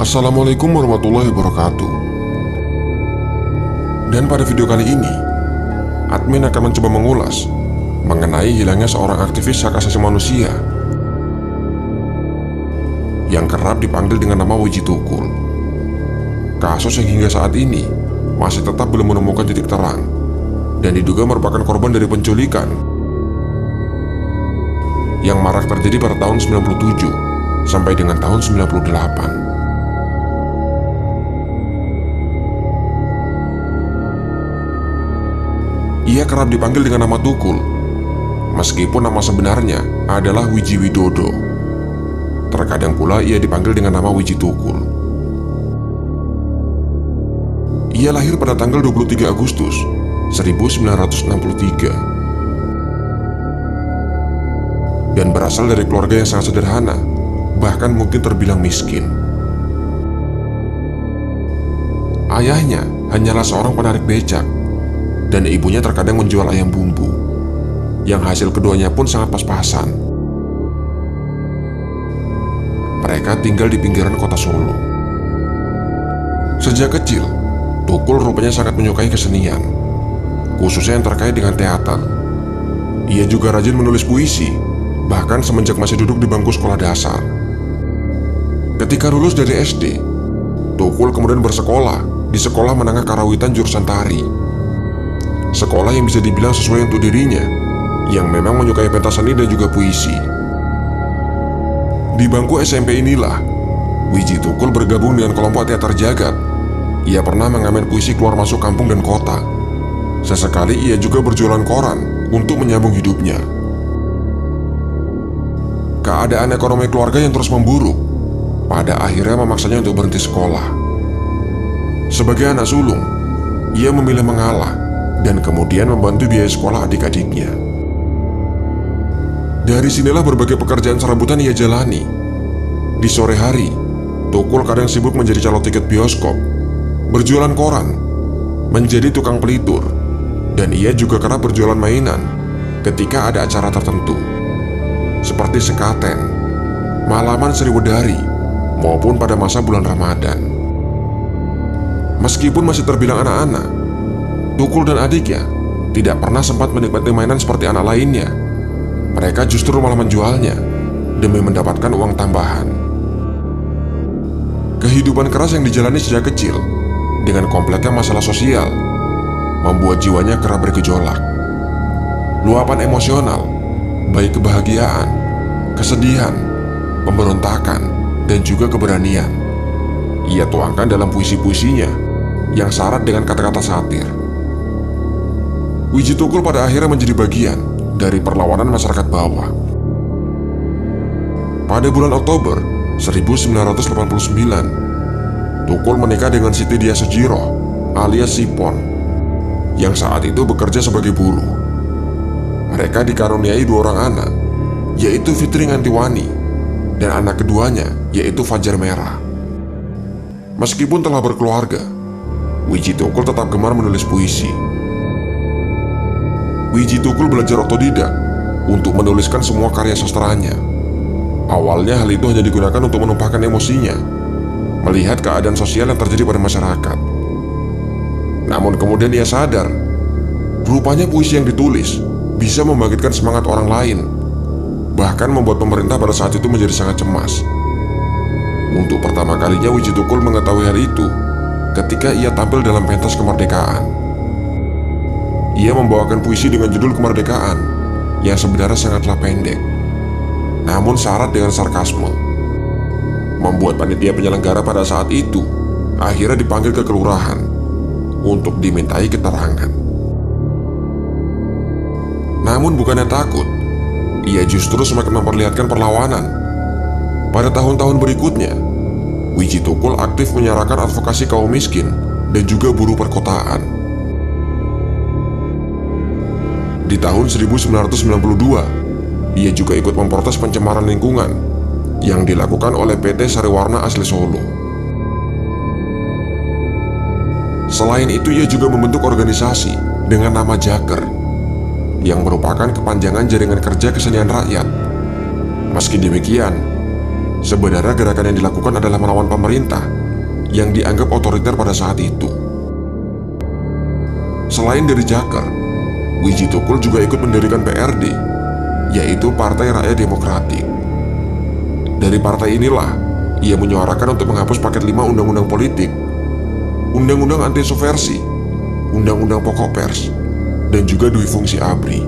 Assalamualaikum warahmatullahi wabarakatuh. Dan pada video kali ini, admin akan mencoba mengulas mengenai hilangnya seorang aktivis hak asasi manusia yang kerap dipanggil dengan nama Wiji Tukul. Kasus yang hingga saat ini masih tetap belum menemukan titik terang dan diduga merupakan korban dari penculikan yang marak terjadi pada tahun 97 sampai dengan tahun 98. Ia kerap dipanggil dengan nama Tukul, meskipun nama sebenarnya adalah Wiji Widodo. Terkadang pula ia dipanggil dengan nama Wiji Tukul. Ia lahir pada tanggal 23 Agustus 1963 dan berasal dari keluarga yang sangat sederhana, bahkan mungkin terbilang miskin. Ayahnya hanyalah seorang penarik becak dan ibunya terkadang menjual ayam bumbu, yang hasil keduanya pun sangat pas-pasan. Mereka tinggal di pinggiran kota Solo. Sejak kecil, Tukul rupanya sangat menyukai kesenian, khususnya yang terkait dengan teater. Ia juga rajin menulis puisi, bahkan semenjak masih duduk di bangku sekolah dasar. Ketika lulus dari SD, Tukul kemudian bersekolah di Sekolah Menengah Karawitan jurusan Tari. Sekolah yang bisa dibilang sesuai untuk dirinya, yang memang menyukai pentas seni dan juga puisi. Di bangku SMP inilah Wiji Tukul bergabung dengan kelompok teater jagat. Ia pernah mengamen puisi keluar masuk kampung dan kota. Sesekali ia juga berjualan koran untuk menyambung hidupnya. Keadaan ekonomi keluarga yang terus memburuk pada akhirnya memaksanya untuk berhenti sekolah. Sebagai anak sulung, ia memilih mengalah dan kemudian membantu biaya sekolah adik-adiknya. Dari sinilah berbagai pekerjaan serabutan ia jalani. Di sore hari, Tukul kadang sibuk menjadi calo tiket bioskop, berjualan koran, menjadi tukang pelitur, dan ia juga kerap berjualan mainan ketika ada acara tertentu, seperti sekaten, malaman Sriwedari, maupun pada masa bulan Ramadan. Meskipun masih terbilang anak-anak, Tukul dan adiknya tidak pernah sempat menikmati mainan seperti anak lainnya. Mereka justru malah menjualnya demi mendapatkan uang tambahan. Kehidupan keras yang dijalani sejak kecil dengan kompleknya masalah sosial membuat jiwanya kerap bergejolak. Luapan emosional, baik kebahagiaan, kesedihan, pemberontakan, dan juga keberanian, ia tuangkan dalam puisi-puisinya yang syarat dengan kata-kata satir. Wiji Tukul pada akhirnya menjadi bagian dari perlawanan masyarakat bawah. Pada bulan Oktober 1989, Tukul menikah dengan Siti Dia Sujiro alias Sipon, yang saat itu bekerja sebagai buruh. Mereka dikaruniai 2 orang anak, yaitu Fitri Ngantiwani dan anak keduanya yaitu Fajar Merah. Meskipun telah berkeluarga, Wiji Tukul tetap gemar menulis puisi. Wiji Tukul belajar otodidak untuk menuliskan semua karya sastranya. Awalnya hal itu hanya digunakan untuk menumpahkan emosinya melihat keadaan sosial yang terjadi pada masyarakat. Namun kemudian ia sadar, rupanya puisi yang ditulis bisa membangkitkan semangat orang lain, bahkan membuat pemerintah pada saat itu menjadi sangat cemas. Untuk pertama kalinya Wiji Tukul mengetahui hal itu ketika ia tampil dalam pentas kemerdekaan. Ia membawakan puisi dengan judul Kemerdekaan yang sebenarnya sangatlah pendek, namun syarat dengan sarkasme, membuat panitia penyelenggara pada saat itu akhirnya dipanggil ke kelurahan untuk dimintai keterangan. Namun bukannya takut, ia justru semakin memperlihatkan perlawanan. Pada tahun-tahun berikutnya, Wiji Tukul aktif menyuarakan advokasi kaum miskin dan juga buruh perkotaan. Di tahun 1992, ia juga ikut memprotes pencemaran lingkungan yang dilakukan oleh PT Sariwarna asli Solo. Selain itu, ia juga membentuk organisasi dengan nama Jaker, yang merupakan kepanjangan Jaringan Kerja Kesenian Rakyat. Meski demikian, sebenarnya gerakan yang dilakukan adalah melawan pemerintah yang dianggap otoriter pada saat itu. Selain dari Jakar, Wijitukul juga ikut mendirikan PRD, yaitu Partai Rakyat Demokratik. Dari partai inilah ia menyuarakan untuk menghapus paket 5 undang-undang politik, undang-undang anti subversi, undang-undang pokok pers, dan juga dui fungsi ABRI.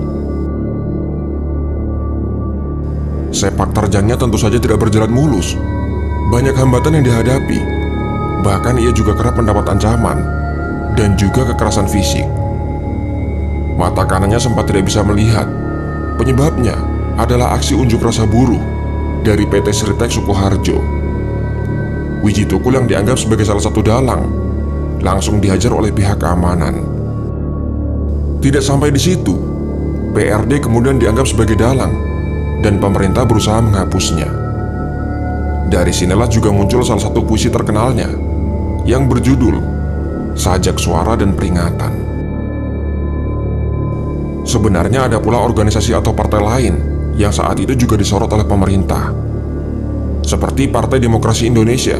Sepak terjangnya tentu saja tidak berjalan mulus. Banyak hambatan yang dihadapi. Bahkan ia juga kerap mendapat ancaman dan juga kekerasan fisik. Mata kanannya sempat tidak bisa melihat. Penyebabnya adalah aksi unjuk rasa buruh dari PT Sritek Sukoharjo. Wijitukul yang dianggap sebagai salah satu dalang langsung dihajar oleh pihak keamanan. Tidak sampai di situ, PRD kemudian dianggap sebagai dalang dan pemerintah berusaha menghapusnya. Dari sinilah juga muncul salah satu puisi terkenalnya yang berjudul Sajak Suara dan Peringatan. Sebenarnya ada pula organisasi atau partai lain yang saat itu juga disorot oleh pemerintah, seperti Partai Demokrasi Indonesia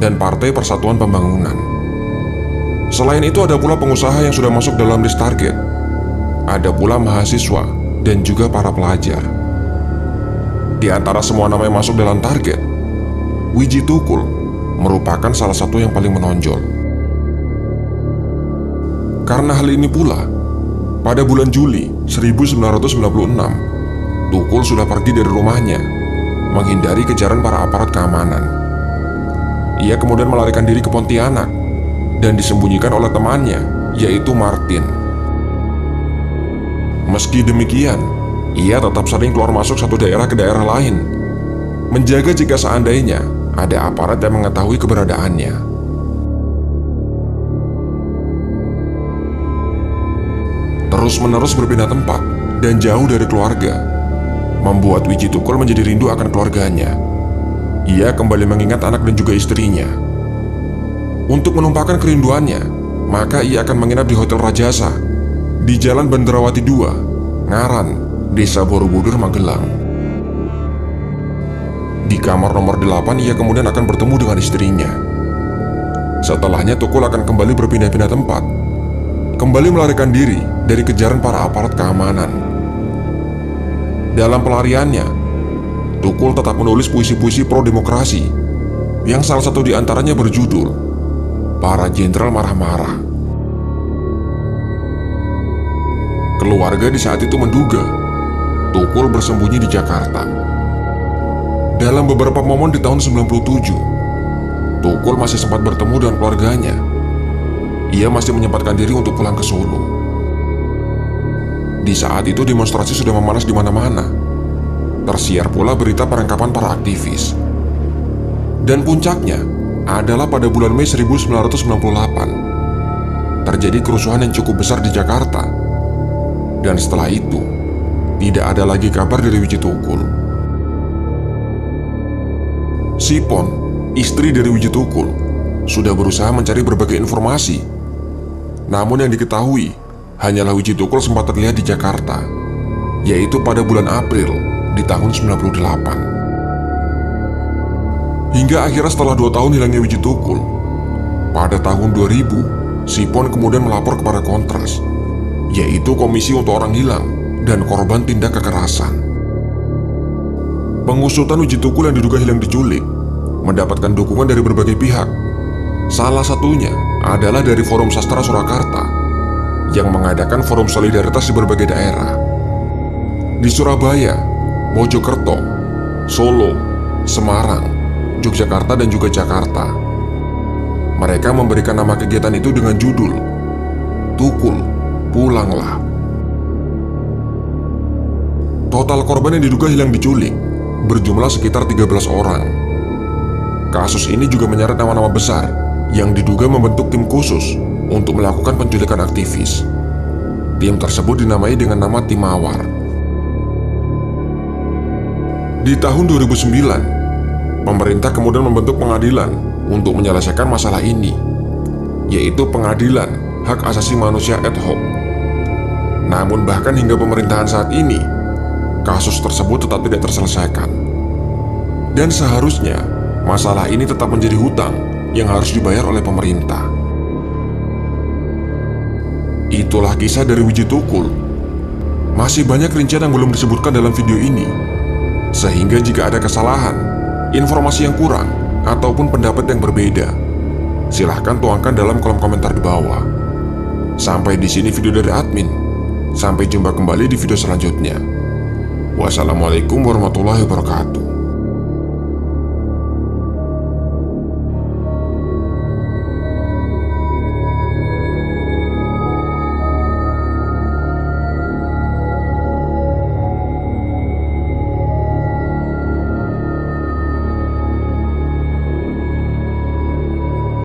dan Partai Persatuan Pembangunan. Selain itu ada pula pengusaha yang sudah masuk dalam list target. Ada pula mahasiswa dan juga para pelajar. Di antara semua nama yang masuk dalam target, Wijitukul merupakan salah satu yang paling menonjol. Karena hal ini pula, pada bulan Juli 1996, Tukul sudah pergi dari rumahnya, menghindari kejaran para aparat keamanan. Ia kemudian melarikan diri ke Pontianak dan disembunyikan oleh temannya, yaitu Martin. Meski demikian, ia tetap sering keluar masuk satu daerah ke daerah lain, menjaga jika seandainya ada aparat yang mengetahui keberadaannya. Terus-menerus berpindah tempat dan jauh dari keluarga membuat Wijitukul menjadi rindu akan keluarganya. Ia kembali mengingat anak dan juga istrinya. Untuk menumpahkan kerinduannya, maka ia akan menginap di Hotel Rajasa di Jalan Bandarawati 2, Ngaran, Desa Borobudur, Magelang. Di kamar nomor 8 ia kemudian akan bertemu dengan istrinya. Setelahnya Tukul akan kembali berpindah-pindah tempat, kembali melarikan diri dari kejaran para aparat keamanan. Dalam pelariannya, Tukul tetap menulis puisi-puisi pro-demokrasi yang salah satu di antaranya berjudul Para Jenderal Marah-Marah. Keluarga di saat itu menduga Tukul bersembunyi di Jakarta. Dalam beberapa momen di tahun 97, Tukul masih sempat bertemu dengan keluarganya. Ia masih menyempatkan diri untuk pulang ke Solo. Di saat itu demonstrasi sudah memanas di mana-mana. Tersiar pula berita penangkapan para aktivis. Dan puncaknya adalah pada bulan Mei 1998. Terjadi kerusuhan yang cukup besar di Jakarta. Dan setelah itu, tidak ada lagi kabar dari Wijitukul. Sipon, istri dari Wijitukul, sudah berusaha mencari berbagai informasi. Namun yang diketahui hanyalah Wijitukul sempat terlihat di Jakarta, yaitu pada bulan April di tahun 98. Hingga akhirnya setelah 2 tahun hilangnya Wijitukul, pada tahun 2000, Sipon kemudian melapor kepada Kontras, yaitu Komisi untuk Orang Hilang dan Korban Tindak Kekerasan. Pengusutan Wijitukul yang diduga hilang diculik mendapatkan dukungan dari berbagai pihak. Salah satunya adalah dari Forum Sastra Surakarta yang mengadakan forum solidaritas di berbagai daerah. Di Surabaya, Mojokerto, Solo, Semarang, Yogyakarta, dan juga Jakarta. Mereka memberikan nama kegiatan itu dengan judul Tukul, Pulanglah. Total korban yang diduga hilang diculik berjumlah sekitar 13 orang. Kasus ini juga menyeret nama-nama besar yang diduga membentuk tim khusus untuk melakukan penculikan aktivis. Tim tersebut dinamai dengan nama Tim Mawar. Di tahun 2009, pemerintah kemudian membentuk pengadilan untuk menyelesaikan masalah ini, yaitu Pengadilan Hak Asasi Manusia Ad Hoc. Namun bahkan hingga pemerintahan saat ini, kasus tersebut tetap tidak terselesaikan. Dan seharusnya masalah ini tetap menjadi hutang yang harus dibayar oleh pemerintah. Itulah kisah dari Wiji Tukul. Masih banyak rincian yang belum disebutkan dalam video ini, sehingga jika ada kesalahan, informasi yang kurang, ataupun pendapat yang berbeda, silahkan tuangkan dalam kolom komentar di bawah. Sampai di sini video dari admin. Sampai jumpa kembali di video selanjutnya. Wassalamualaikum warahmatullahi wabarakatuh.